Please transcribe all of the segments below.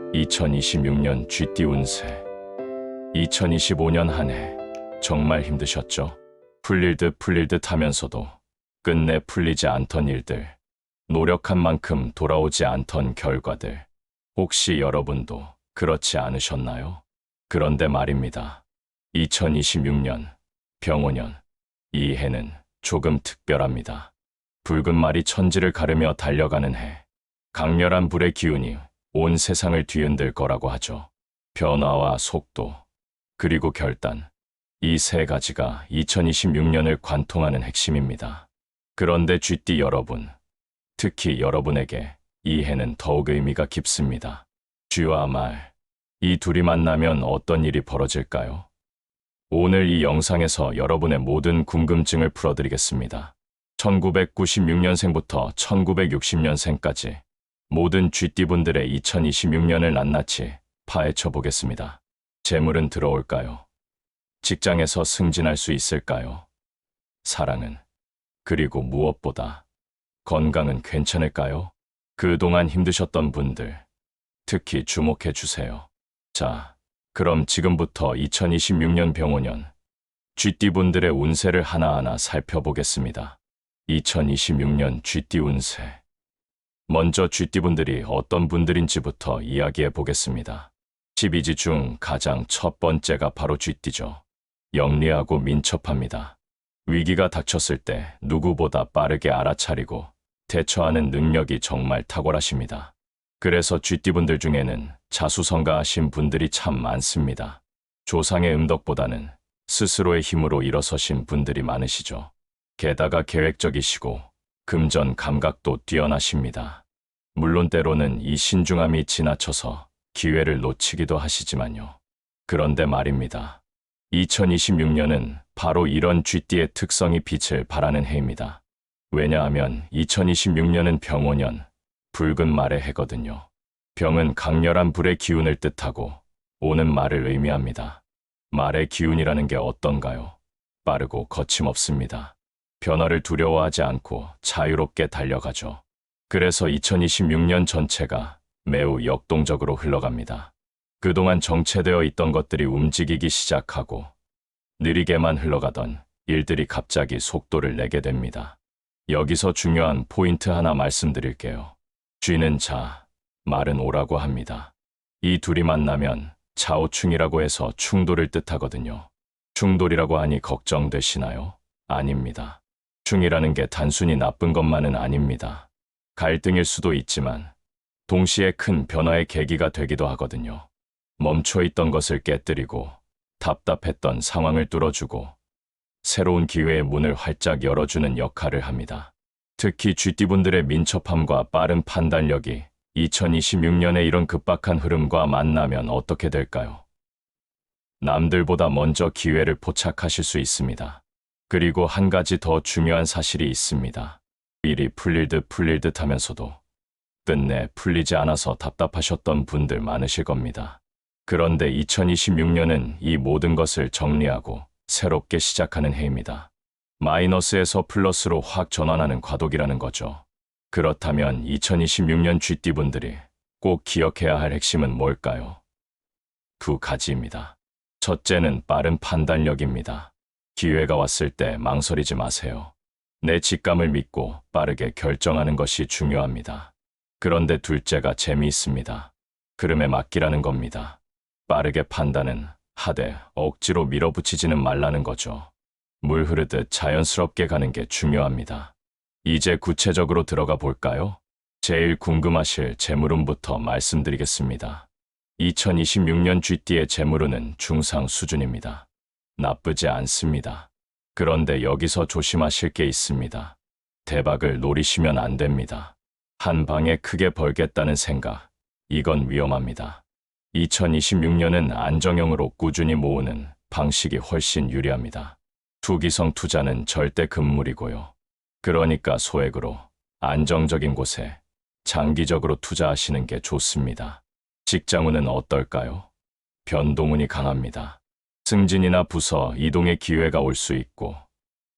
2026년 쥐띠 운세. 2025년 한 해 정말 힘드셨죠? 풀릴 듯 하면서도 끝내 풀리지 않던 일들, 노력한 만큼 돌아오지 않던 결과들. 혹시 여러분도 그렇지 않으셨나요? 그런데 말입니다. 2026년 병오년, 이 해는 조금 특별합니다. 붉은 말이 천지를 가르며 달려가는 해. 강렬한 불의 기운이 온 세상을 뒤흔들 거라고 하죠. 변화와 속도, 그리고 결단. 이 세 가지가 2026년을 관통하는 핵심입니다. 그런데 쥐띠 여러분, 특히 여러분에게 이 해는 더욱 의미가 깊습니다. 쥐와 말, 이 둘이 만나면 어떤 일이 벌어질까요? 오늘 이 영상에서 여러분의 모든 궁금증을 풀어드리겠습니다. 1996년생부터 1960년생까지 모든 쥐띠분들의 2026년을 낱낱이 파헤쳐 보겠습니다. 재물은 들어올까요? 직장에서 승진할 수 있을까요? 사랑은? 그리고 무엇보다 건강은 괜찮을까요? 그동안 힘드셨던 분들, 특히 주목해 주세요. 자, 그럼 지금부터 2026년 병오년 쥐띠분들의 운세를 하나하나 살펴보겠습니다. 2026년 쥐띠 운세. 먼저 쥐띠분들이 어떤 분들인지부터 이야기해 보겠습니다. 12지 중 가장 첫 번째가 바로 쥐띠죠. 영리하고 민첩합니다. 위기가 닥쳤을 때 누구보다 빠르게 알아차리고 대처하는 능력이 정말 탁월하십니다. 그래서 쥐띠분들 중에는 자수성가하신 분들이 참 많습니다. 조상의 음덕보다는 스스로의 힘으로 일어서신 분들이 많으시죠. 게다가 계획적이시고 금전 감각도 뛰어나십니다. 물론 때로는 이 신중함이 지나쳐서 기회를 놓치기도 하시지만요. 그런데 말입니다. 2026년은 바로 이런 쥐띠의 특성이 빛을 발하는 해입니다. 왜냐하면 2026년은 병오년, 붉은 말의 해거든요. 병은 강렬한 불의 기운을 뜻하고 오는 말을 의미합니다. 말의 기운이라는 게 어떤가요? 빠르고 거침없습니다. 변화를 두려워하지 않고 자유롭게 달려가죠. 그래서 2026년 전체가 매우 역동적으로 흘러갑니다. 그동안 정체되어 있던 것들이 움직이기 시작하고 느리게만 흘러가던 일들이 갑자기 속도를 내게 됩니다. 여기서 중요한 포인트 하나 말씀드릴게요. 쥐는 자, 말은 오라고 합니다. 이 둘이 만나면 좌우충이라고 해서 충돌을 뜻하거든요. 충돌이라고 하니 걱정되시나요? 아닙니다. 충이라는 게 단순히 나쁜 것만은 아닙니다. 갈등일 수도 있지만 동시에 큰 변화의 계기가 되기도 하거든요. 멈춰있던 것을 깨뜨리고 답답했던 상황을 뚫어주고 새로운 기회의 문을 활짝 열어주는 역할을 합니다. 특히 쥐띠분들의 민첩함과 빠른 판단력이 2026년에 이런 급박한 흐름과 만나면 어떻게 될까요? 남들보다 먼저 기회를 포착하실 수 있습니다. 그리고 한 가지 더 중요한 사실이 있습니다. 일이 풀릴 듯 하면서도 끝내 풀리지 않아서 답답하셨던 분들 많으실 겁니다. 그런데 2026년은 이 모든 것을 정리하고 새롭게 시작하는 해입니다. 마이너스에서 플러스로 확 전환하는 과도기라는 거죠. 그렇다면 2026년 쥐띠분들이 꼭 기억해야 할 핵심은 뭘까요? 두 가지입니다. 첫째는 빠른 판단력입니다. 기회가 왔을 때 망설이지 마세요. 내 직감을 믿고 빠르게 결정하는 것이 중요합니다. 그런데 둘째가 재미있습니다. 흐름에 맡기라는 겁니다. 빠르게 판단은 하되 억지로 밀어붙이지는 말라는 거죠. 물 흐르듯 자연스럽게 가는 게 중요합니다. 이제 구체적으로 들어가 볼까요? 제일 궁금하실 재물운부터 말씀드리겠습니다. 2026년 쥐띠의 재물운은 중상 수준입니다. 나쁘지 않습니다. 그런데 여기서 조심하실 게 있습니다. 대박을 노리시면 안 됩니다. 한 방에 크게 벌겠다는 생각, 이건 위험합니다. 2026년은 안정형으로 꾸준히 모으는 방식이 훨씬 유리합니다. 투기성 투자는 절대 금물이고요. 그러니까 소액으로 안정적인 곳에 장기적으로 투자하시는 게 좋습니다. 직장운은 어떨까요? 변동운이 강합니다. 승진이나 부서 이동의 기회가 올 수 있고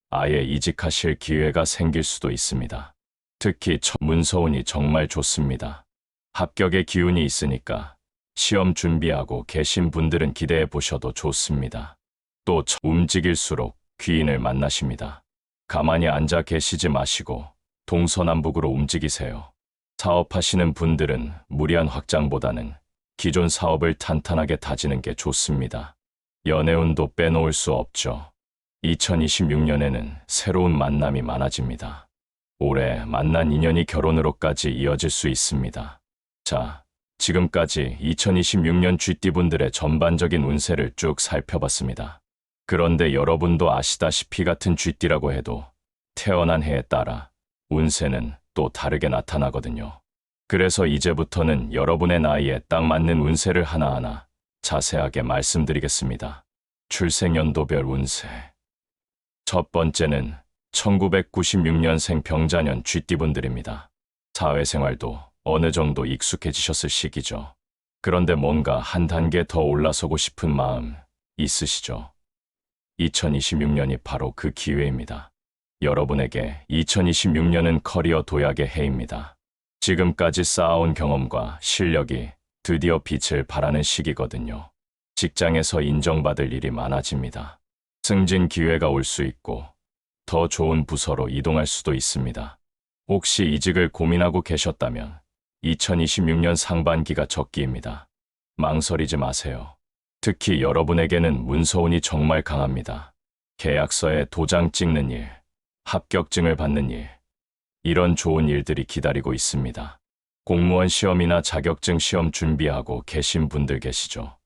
아예 이직하실 기회가 생길 수도 있습니다. 특히 첫 문서운이 정말 좋습니다. 합격의 기운이 있으니까 시험 준비하고 계신 분들은 기대해 보셔도 좋습니다. 또 움직일수록 귀인을 만나십니다. 가만히 앉아 계시지 마시고 동서남북으로 움직이세요. 사업하시는 분들은 무리한 확장보다는 기존 사업을 탄탄하게 다지는 게 좋습니다. 연애운도 빼놓을 수 없죠. 2026년에는 새로운 만남이 많아집니다. 올해 만난 인연이 결혼으로까지 이어질 수 있습니다. 자, 지금까지 2026년 쥐띠분들의 전반적인 운세를 쭉 살펴봤습니다. 그런데 여러분도 아시다시피 같은 쥐띠라고 해도 태어난 해에 따라 운세는 또 다르게 나타나거든요. 그래서 이제부터는 여러분의 나이에 딱 맞는 운세를 하나하나 자세하게 말씀드리겠습니다. 출생연도별 운세. 첫 번째는 1996년생 병자년 쥐띠분들입니다. 사회생활도 어느 정도 익숙해지셨을 시기죠. 그런데 뭔가 한 단계 더 올라서고 싶은 마음 있으시죠? 2026년이 바로 그 기회입니다. 여러분에게 2026년은 커리어 도약의 해입니다. 지금까지 쌓아온 경험과 실력이 드디어 빛을 발하는 시기거든요. 직장에서 인정받을 일이 많아집니다. 승진 기회가 올 수 있고 더 좋은 부서로 이동할 수도 있습니다. 혹시 이직을 고민하고 계셨다면 2026년 상반기가 적기입니다. 망설이지 마세요. 특히 여러분에게는 문서운이 정말 강합니다. 계약서에 도장 찍는 일, 합격증을 받는 일, 이런 좋은 일들이 기다리고 있습니다. 공무원 시험이나 자격증 시험 준비하고 계신 분들 계시죠?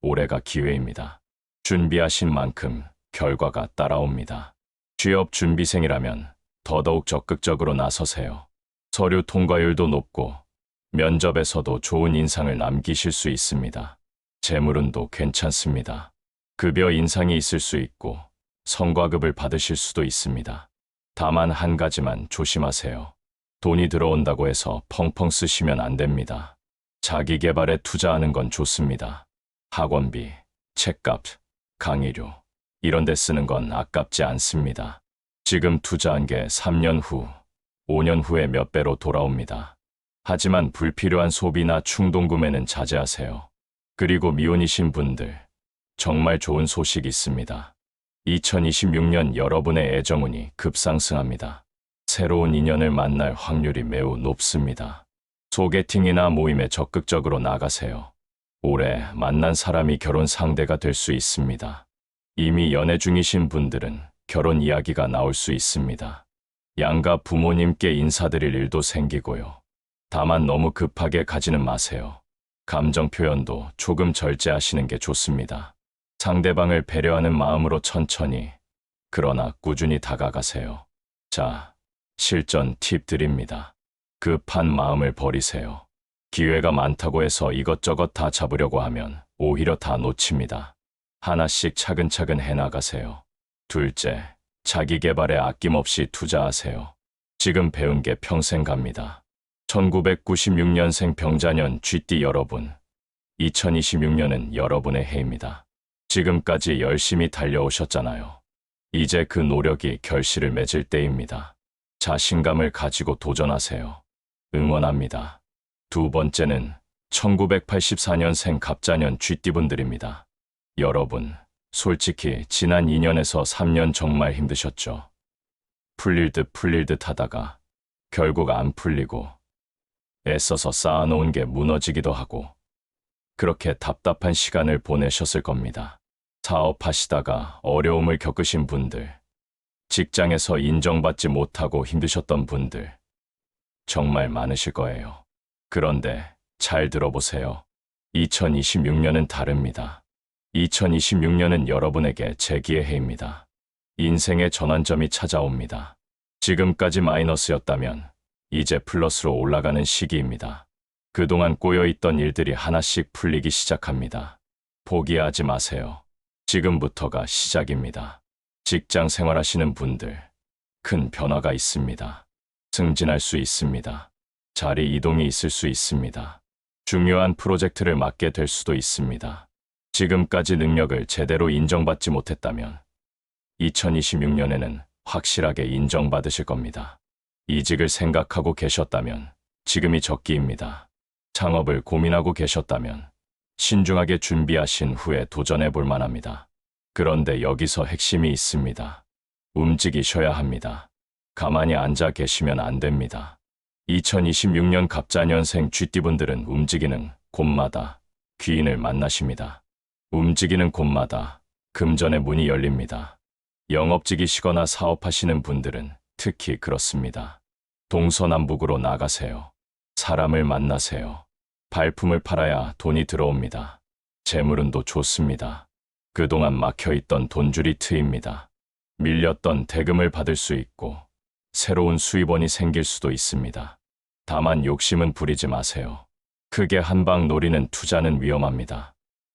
올해가 기회입니다. 준비하신 만큼 결과가 따라옵니다. 취업 준비생이라면 더더욱 적극적으로 나서세요. 서류 통과율도 높고 면접에서도 좋은 인상을 남기실 수 있습니다. 재물운도 괜찮습니다. 급여 인상이 있을 수 있고 성과급을 받으실 수도 있습니다. 다만 한 가지만 조심하세요. 돈이 들어온다고 해서 펑펑 쓰시면 안 됩니다. 자기 개발에 투자하는 건 좋습니다. 학원비, 책값, 강의료, 이런 데 쓰는 건 아깝지 않습니다. 지금 투자한 게 3년 후, 5년 후에 몇 배로 돌아옵니다. 하지만 불필요한 소비나 충동 구매는 자제하세요. 그리고 미혼이신 분들, 정말 좋은 소식이 있습니다. 2026년 여러분의 애정운이 급상승합니다. 새로운 인연을 만날 확률이 매우 높습니다. 소개팅이나 모임에 적극적으로 나가세요. 올해 만난 사람이 결혼 상대가 될 수 있습니다. 이미 연애 중이신 분들은 결혼 이야기가 나올 수 있습니다. 양가 부모님께 인사드릴 일도 생기고요. 다만 너무 급하게 가지는 마세요. 감정 표현도 조금 절제하시는 게 좋습니다. 상대방을 배려하는 마음으로 천천히, 그러나 꾸준히 다가가세요. 자, 실전 팁 드립니다. 급한 마음을 버리세요. 기회가 많다고 해서 이것저것 다 잡으려고 하면 오히려 다 놓칩니다. 하나씩 차근차근 해나가세요. 둘째, 자기 개발에 아낌없이 투자하세요. 지금 배운 게 평생 갑니다. 1996년생 병자년 쥐띠 여러분, 2026년은 여러분의 해입니다. 지금까지 열심히 달려오셨잖아요. 이제 그 노력이 결실을 맺을 때입니다. 자신감을 가지고 도전하세요. 응원합니다. 두 번째는 1984년생 갑자년 쥐띠분들입니다. 여러분, 솔직히 지난 2년에서 3년 정말 힘드셨죠? 풀릴 듯 하다가 결국 안 풀리고 애써서 쌓아놓은 게 무너지기도 하고 그렇게 답답한 시간을 보내셨을 겁니다. 사업하시다가 어려움을 겪으신 분들, 직장에서 인정받지 못하고 힘드셨던 분들 정말 많으실 거예요. 그런데 잘 들어보세요. 2026년은 다릅니다. 2026년은 여러분에게 재기의 해입니다. 인생의 전환점이 찾아옵니다. 지금까지 마이너스였다면 이제 플러스로 올라가는 시기입니다. 그동안 꼬여있던 일들이 하나씩 풀리기 시작합니다. 포기하지 마세요. 지금부터가 시작입니다. 직장 생활하시는 분들, 큰 변화가 있습니다. 승진할 수 있습니다. 자리 이동이 있을 수 있습니다. 중요한 프로젝트를 맡게 될 수도 있습니다. 지금까지 능력을 제대로 인정받지 못했다면 2026년에는 확실하게 인정받으실 겁니다. 이직을 생각하고 계셨다면 지금이 적기입니다. 창업을 고민하고 계셨다면 신중하게 준비하신 후에 도전해 볼 만합니다. 그런데 여기서 핵심이 있습니다. 움직이셔야 합니다. 가만히 앉아 계시면 안 됩니다. 2026년 갑자년생 쥐띠분들은 움직이는 곳마다 귀인을 만나십니다. 움직이는 곳마다 금전의 문이 열립니다. 영업직이시거나 사업하시는 분들은 특히 그렇습니다. 동서남북으로 나가세요. 사람을 만나세요. 발품을 팔아야 돈이 들어옵니다. 재물운도 좋습니다. 그동안 막혀있던 돈줄이 트입니다. 밀렸던 대금을 받을 수 있고 새로운 수입원이 생길 수도 있습니다. 다만 욕심은 부리지 마세요. 크게 한 방 노리는 투자는 위험합니다.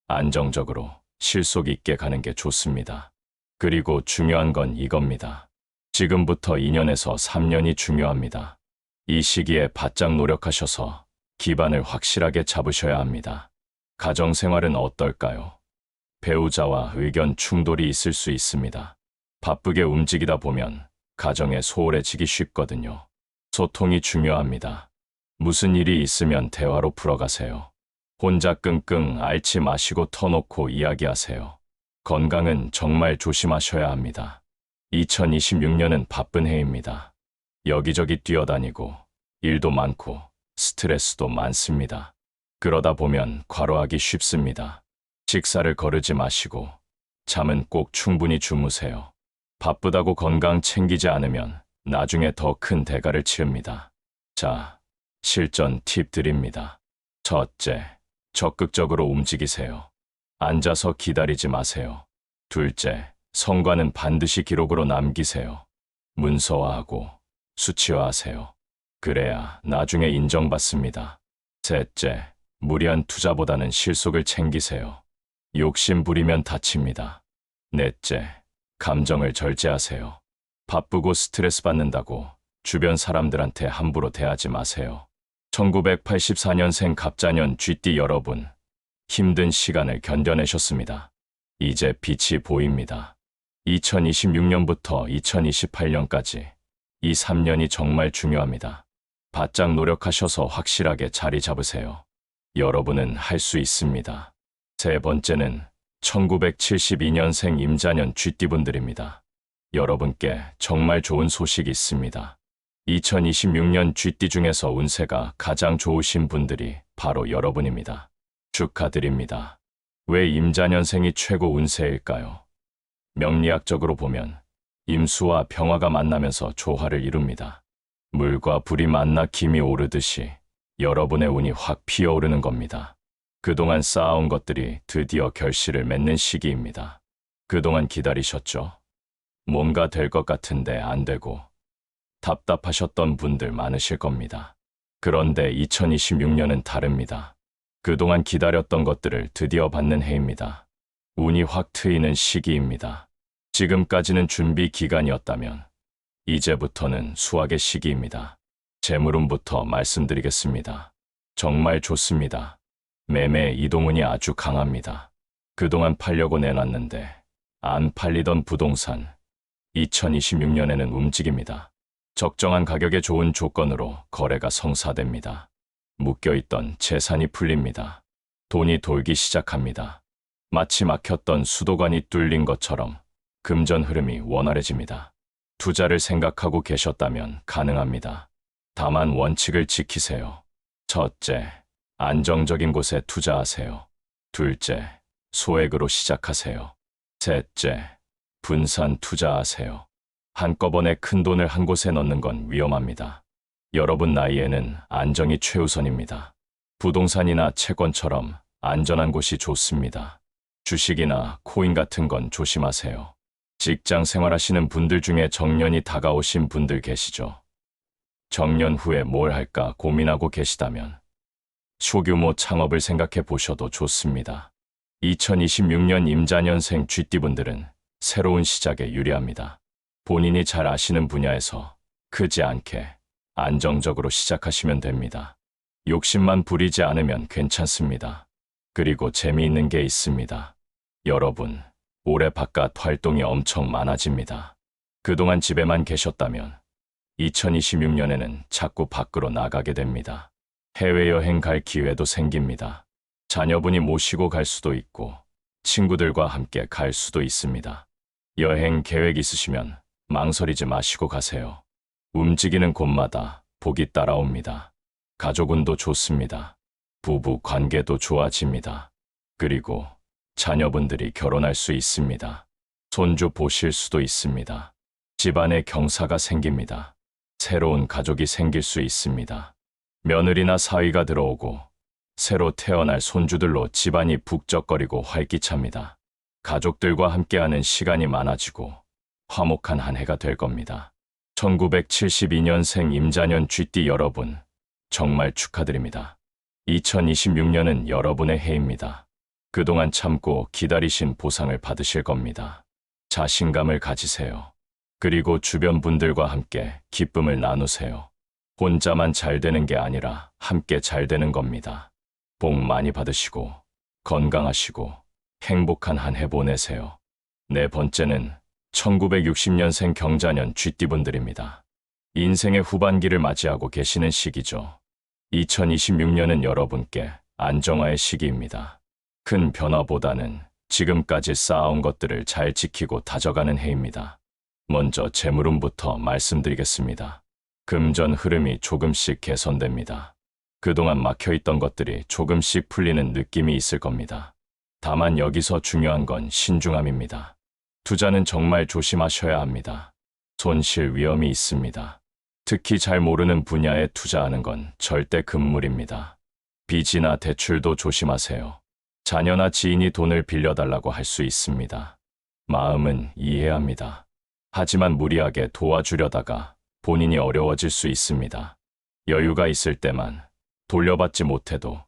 안정적으로 실속 있게 가는 게 좋습니다. 그리고 중요한 건 이겁니다. 지금부터 2년에서 3년이 중요합니다. 이 시기에 바짝 노력하셔서 기반을 확실하게 잡으셔야 합니다. 가정생활은 어떨까요? 배우자와 의견 충돌이 있을 수 있습니다. 바쁘게 움직이다 보면 가정에 소홀해지기 쉽거든요. 소통이 중요합니다. 무슨 일이 있으면 대화로 풀어가세요. 혼자 끙끙 앓지 마시고 터놓고 이야기하세요. 건강은 정말 조심하셔야 합니다. 2026년은 바쁜 해입니다. 여기저기 뛰어다니고 일도 많고 스트레스도 많습니다. 그러다 보면 과로하기 쉽습니다. 식사를 거르지 마시고 잠은 꼭 충분히 주무세요. 바쁘다고 건강 챙기지 않으면 나중에 더 큰 대가를 치릅니다. 자, 실전 팁 드립니다. 첫째, 적극적으로 움직이세요. 앉아서 기다리지 마세요. 둘째, 성과는 반드시 기록으로 남기세요. 문서화하고 수치화하세요. 그래야 나중에 인정받습니다. 셋째, 무리한 투자보다는 실속을 챙기세요. 욕심 부리면 다칩니다. 넷째, 감정을 절제하세요. 바쁘고 스트레스 받는다고 주변 사람들한테 함부로 대하지 마세요. 1984년생 갑자년 쥐띠 여러분, 힘든 시간을 견뎌내셨습니다. 이제 빛이 보입니다. 2026년부터 2028년까지 이 3년이 정말 중요합니다. 바짝 노력하셔서 확실하게 자리 잡으세요. 여러분은 할 수 있습니다. 세 번째는 1972년생 임자년 쥐띠분들입니다. 여러분께 정말 좋은 소식이 있습니다. 2026년 쥐띠 중에서 운세가 가장 좋으신 분들이 바로 여러분입니다. 축하드립니다. 왜 임자년생이 최고 운세일까요? 명리학적으로 보면 임수와 병화가 만나면서 조화를 이룹니다. 물과 불이 만나 김이 오르듯이 여러분의 운이 확 피어오르는 겁니다. 그동안 쌓아온 것들이 드디어 결실을 맺는 시기입니다. 그동안 기다리셨죠? 뭔가 될 것 같은데 안 되고 답답하셨던 분들 많으실 겁니다. 그런데 2026년은 다릅니다. 그동안 기다렸던 것들을 드디어 받는 해입니다. 운이 확 트이는 시기입니다. 지금까지는 준비 기간이었다면 이제부터는 수확의 시기입니다. 재물운부터 말씀드리겠습니다. 정말 좋습니다. 매매 이동운이 아주 강합니다. 그동안 팔려고 내놨는데 안 팔리던 부동산 2026년에는 움직입니다. 적정한 가격에 좋은 조건으로 거래가 성사됩니다. 묶여있던 재산이 풀립니다. 돈이 돌기 시작합니다. 마치 막혔던 수도관이 뚫린 것처럼 금전 흐름이 원활해집니다. 투자를 생각하고 계셨다면 가능합니다. 다만 원칙을 지키세요. 첫째, 안정적인 곳에 투자하세요. 둘째, 소액으로 시작하세요. 셋째, 분산 투자하세요. 한꺼번에 큰 돈을 한 곳에 넣는 건 위험합니다. 여러분 나이에는 안정이 최우선입니다. 부동산이나 채권처럼 안전한 곳이 좋습니다. 주식이나 코인 같은 건 조심하세요. 직장 생활하시는 분들 중에 정년이 다가오신 분들 계시죠? 정년 후에 뭘 할까 고민하고 계시다면 소규모 창업을 생각해 보셔도 좋습니다. 2026년 임자년생 쥐띠분들은 새로운 시작에 유리합니다. 본인이 잘 아시는 분야에서 크지 않게 안정적으로 시작하시면 됩니다. 욕심만 부리지 않으면 괜찮습니다. 그리고 재미있는 게 있습니다. 여러분, 올해 바깥 활동이 엄청 많아집니다. 그동안 집에만 계셨다면 2026년에는 자꾸 밖으로 나가게 됩니다. 해외여행 갈 기회도 생깁니다. 자녀분이 모시고 갈 수도 있고 친구들과 함께 갈 수도 있습니다. 여행 계획 있으시면 망설이지 마시고 가세요. 움직이는 곳마다 복이 따라옵니다. 가족운도 좋습니다. 부부 관계도 좋아집니다. 그리고 자녀분들이 결혼할 수 있습니다. 손주 보실 수도 있습니다. 집안에 경사가 생깁니다. 새로운 가족이 생길 수 있습니다. 며느리나 사위가 들어오고 새로 태어날 손주들로 집안이 북적거리고 활기찹니다. 가족들과 함께하는 시간이 많아지고 화목한 한 해가 될 겁니다. 1972년생 임자년 쥐띠 여러분, 정말 축하드립니다. 2026년은 여러분의 해입니다. 그동안 참고 기다리신 보상을 받으실 겁니다. 자신감을 가지세요. 그리고 주변 분들과 함께 기쁨을 나누세요. 혼자만 잘 되는 게 아니라 함께 잘 되는 겁니다. 복 많이 받으시고 건강하시고 행복한 한 해 보내세요. 네 번째는 1960년생 경자년 쥐띠분들입니다. 인생의 후반기를 맞이하고 계시는 시기죠. 2026년은 여러분께 안정화의 시기입니다. 큰 변화보다는 지금까지 쌓아온 것들을 잘 지키고 다져가는 해입니다. 먼저 재물운부터 말씀드리겠습니다. 금전 흐름이 조금씩 개선됩니다. 그동안 막혀있던 것들이 조금씩 풀리는 느낌이 있을 겁니다. 다만 여기서 중요한 건 신중함입니다. 투자는 정말 조심하셔야 합니다. 손실 위험이 있습니다. 특히 잘 모르는 분야에 투자하는 건 절대 금물입니다. 빚이나 대출도 조심하세요. 자녀나 지인이 돈을 빌려달라고 할 수 있습니다. 마음은 이해합니다. 하지만 무리하게 도와주려다가 본인이 어려워질 수 있습니다. 여유가 있을 때만 돌려받지 못해도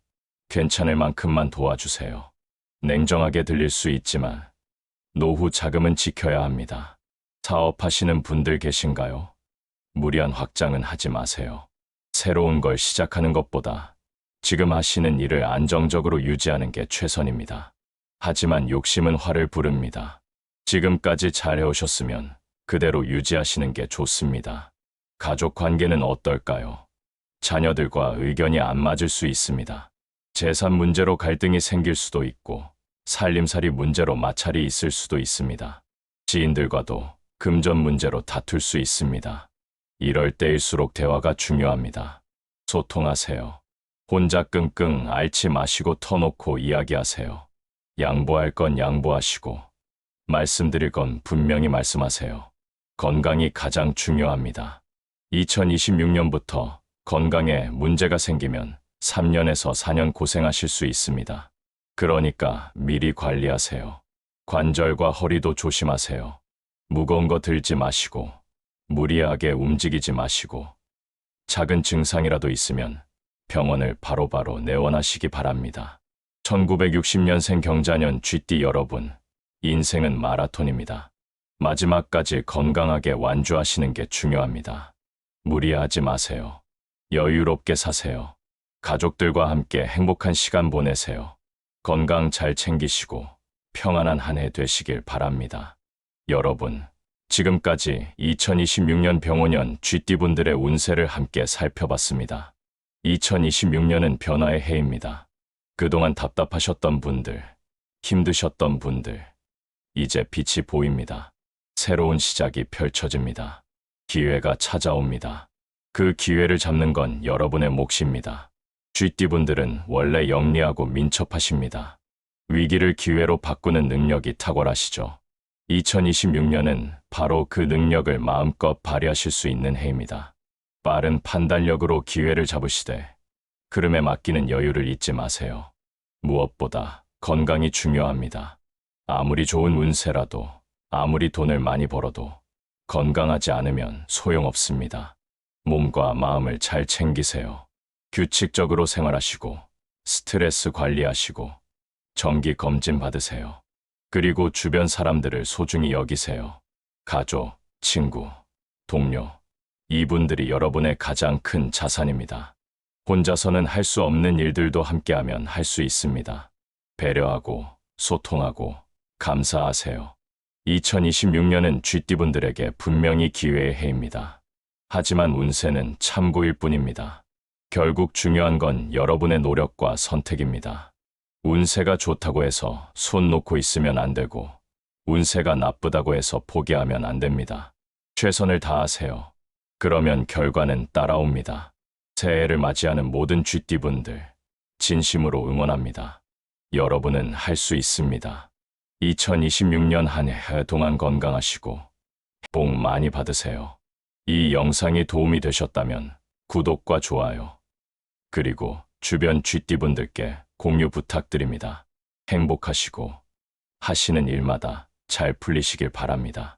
괜찮을 만큼만 도와주세요. 냉정하게 들릴 수 있지만 노후 자금은 지켜야 합니다. 사업하시는 분들 계신가요? 무리한 확장은 하지 마세요. 새로운 걸 시작하는 것보다 지금 하시는 일을 안정적으로 유지하는 게 최선입니다. 하지만 욕심은 화를 부릅니다. 지금까지 잘 해오셨으면 그대로 유지하시는 게 좋습니다. 가족 관계는 어떨까요? 자녀들과 의견이 안 맞을 수 있습니다. 재산 문제로 갈등이 생길 수도 있고 살림살이 문제로 마찰이 있을 수도 있습니다. 지인들과도 금전 문제로 다툴 수 있습니다. 이럴 때일수록 대화가 중요합니다. 소통하세요. 혼자 끙끙 앓지 마시고 터놓고 이야기하세요. 양보할 건 양보하시고 말씀드릴 건 분명히 말씀하세요. 건강이 가장 중요합니다. 2026년부터 건강에 문제가 생기면 3년에서 4년 고생하실 수 있습니다. 그러니까 미리 관리하세요. 관절과 허리도 조심하세요. 무거운 거 들지 마시고 무리하게 움직이지 마시고 작은 증상이라도 있으면 병원을 바로바로 내원하시기 바랍니다. 1960년생 경자년 쥐띠 여러분, 인생은 마라톤입니다. 마지막까지 건강하게 완주하시는 게 중요합니다. 무리하지 마세요. 여유롭게 사세요. 가족들과 함께 행복한 시간 보내세요. 건강 잘 챙기시고 평안한 한 해 되시길 바랍니다. 여러분, 지금까지 2026년 병오년 쥐띠분들의 운세를 함께 살펴봤습니다. 2026년은 변화의 해입니다. 그동안 답답하셨던 분들, 힘드셨던 분들, 이제 빛이 보입니다. 새로운 시작이 펼쳐집니다. 기회가 찾아옵니다. 그 기회를 잡는 건 여러분의 몫입니다. 쥐띠분들은 원래 영리하고 민첩하십니다. 위기를 기회로 바꾸는 능력이 탁월하시죠. 2026년은 바로 그 능력을 마음껏 발휘하실 수 있는 해입니다. 빠른 판단력으로 기회를 잡으시되 흐름에 맡기는 여유를 잊지 마세요. 무엇보다 건강이 중요합니다. 아무리 좋은 운세라도 아무리 돈을 많이 벌어도 건강하지 않으면 소용없습니다. 몸과 마음을 잘 챙기세요. 규칙적으로 생활하시고 스트레스 관리하시고 정기 검진 받으세요. 그리고 주변 사람들을 소중히 여기세요. 가족, 친구, 동료, 이분들이 여러분의 가장 큰 자산입니다. 혼자서는 할 수 없는 일들도 함께하면 할 수 있습니다. 배려하고 소통하고 감사하세요. 2026년은 쥐띠분들에게 분명히 기회의 해입니다. 하지만 운세는 참고일 뿐입니다. 결국 중요한 건 여러분의 노력과 선택입니다. 운세가 좋다고 해서 손 놓고 있으면 안 되고, 운세가 나쁘다고 해서 포기하면 안 됩니다. 최선을 다하세요. 그러면 결과는 따라옵니다. 새해를 맞이하는 모든 쥐띠분들, 진심으로 응원합니다. 여러분은 할 수 있습니다. 2026년 한 해 동안 건강하시고 복 많이 받으세요. 이 영상이 도움이 되셨다면 구독과 좋아요, 그리고 주변 쥐띠분들께 공유 부탁드립니다. 행복하시고 하시는 일마다 잘 풀리시길 바랍니다.